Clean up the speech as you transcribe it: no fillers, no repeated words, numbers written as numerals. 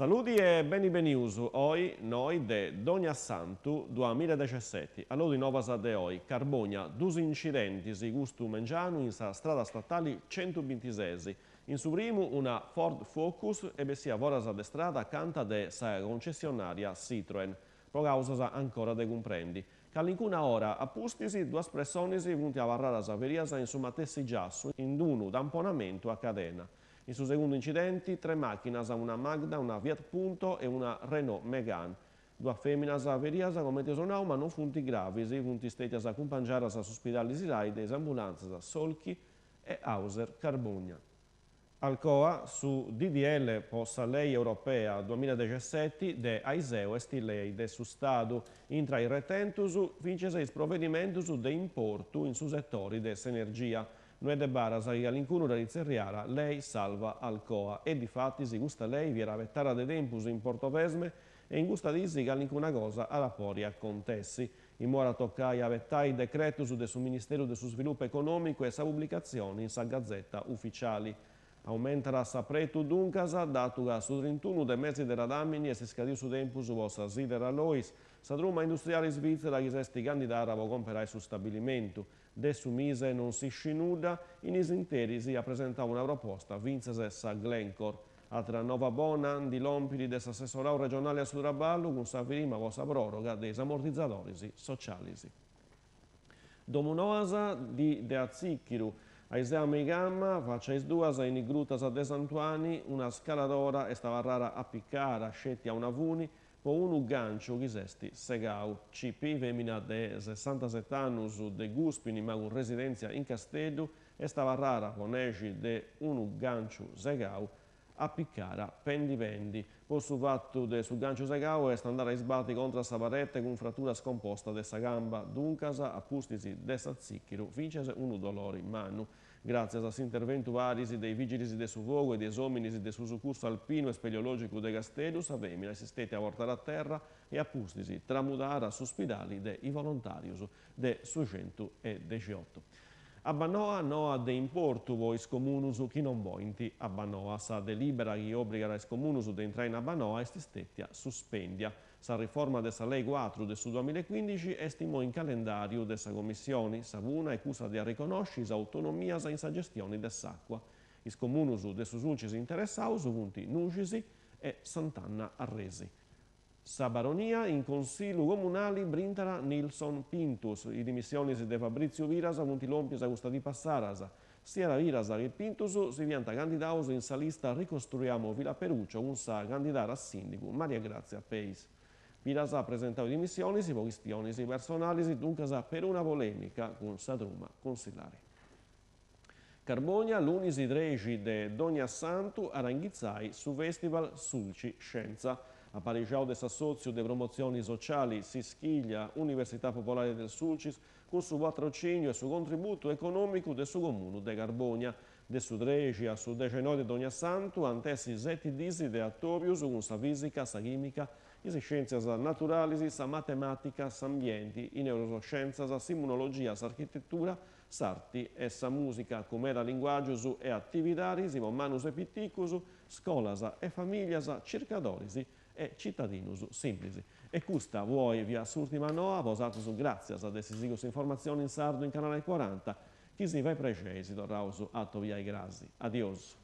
Saluti e benius, oggi noi de Dogna Santu 2017. Allora di Nova de oggi, Carbogna, 2 incidenti si gustu mengiano in sa strada statale 126. In su primo una Ford Focus e sia voras de strada canta de sa concessionaria Citroen, pro causa ancora de comprendi. Calincuna ora appustisi 2 persone venuti a varrare sa veriasa in su matessi giasso in uno d'amponamento a cadena. In suo secondo incidente, 3 macchine, una Magda, una Fiat Punto e una Renault Megane. 2 femmine averiate come tesonau, ma non funti gravi, funti stati accompagnati all'ospedale Sirai, delle ambulanze Solchi e Hauser Carbogna. Alcoa su DDL Possa Lei Europea 2017 de Aiseo esti lei de su Stato intra i retentus vince 6 provvedimentus de importu in su settori de energia. Noi de Baras all'incuno da Rizzerriara, lei salva Alcoa e difatti si gusta lei vi era vettara de tempus in Portovesme e in gusta disi che all'incuna cosa alla poria contessi. In mora toccai a vettai decreto su del Ministero del Sviluppo Economico e sa pubblicazione in sa gazzetta ufficiali. Aumenterà sapretu duncasa, dato che su 31 dei mesi della Damini e si scadì su tempus vostra sidera lois, sa druma industriale svizzera che sesti candidata a comperare su stabilimento. De su mise non si scinuda, in isinteri si ha presentato una proposta, vinse sa Glencore. Altra nova bona di lompidi dell'assessorato regionale a Sudraballo con sa prima vostra proroga dei ammortizzatori sociali. Domunoasa di De Azzicchiru, Aisea Gamma, faccia duas in grutas de Santuani, una scaladora e stava rara a piccare, scetti a una vuni, con un gancio che sesti segau. CP femina de 67 anni de Guspini, ma con residenza in Castello, e stava rara con esci de un gancio segau a piccare pendi. Poi su fatto de su gancio segau e andare a sbatti contro sa parete con frattura scomposta de sa gamba, duncasa appustisi de sa zicchiru, vincese un dolore in mano. Grazie all'intervento varisi dei vigili del suo fuoco e dei uomini del suo soccorso alpino e speleologico de Castello, sapemi assistete a portare a terra e appustisi tramutare su spidali dei volontari de su 118. A Banoa noa de importu vois comunus chi non vointi a Banoa sa delibera che obbliga i comunus de entrare in Banoa est stettia suspendia. Sa riforma della Lei 4 del 2015 estimò in calendario dessa commissione, savuna e cusa di riconoscere l'autonomia in sa gestione dell'acqua. I comunus de sus ulcis interessaus punti Nugisi e Sant'Anna Arresi. Sa baronia in consiglio comunale Brintara Nilsson Pintus, i dimissioni de Fabrizio Virasa punti lompis a gusta di Passarasa. Sia la Virasa che Pintus si vianta candidaus in sa lista Ricostruiamo Villa Peruccio con sa candidata a sindaco Maria Grazia Peis. Virasa ha presentato dimissioni per questioni personali, dunque per una polemica con sa truma consilare. Carbogna, l'11 13 de Dogna Santu, Aranghizzai su Festival Sulci Scienza. A Pariciao del Sassozio de Promozioni Sociali Sischiglia, Università Popolare del Sulcis, con su patrocinio e su contributo economico del suo comune de Carbogna, del su 13 a su 19 de Dogna Santu, antessi 7 disi de attopius con sa fisica, sa chimica, le scienze naturali, sa matematica, sa ambienti, in neuroscienza, sa immunologia, sa architettura, sarti e sa musica, come era linguaggio e attività, simo manus e pitticus, scolas e famiglia, circadoris e cittadinus simplisi. E questa vuoi via s'ultima noa, posato su grazie a desisigos informazioni in sardo in canale 40, chi si va precesi, torrausu atto via i grasi. Adios.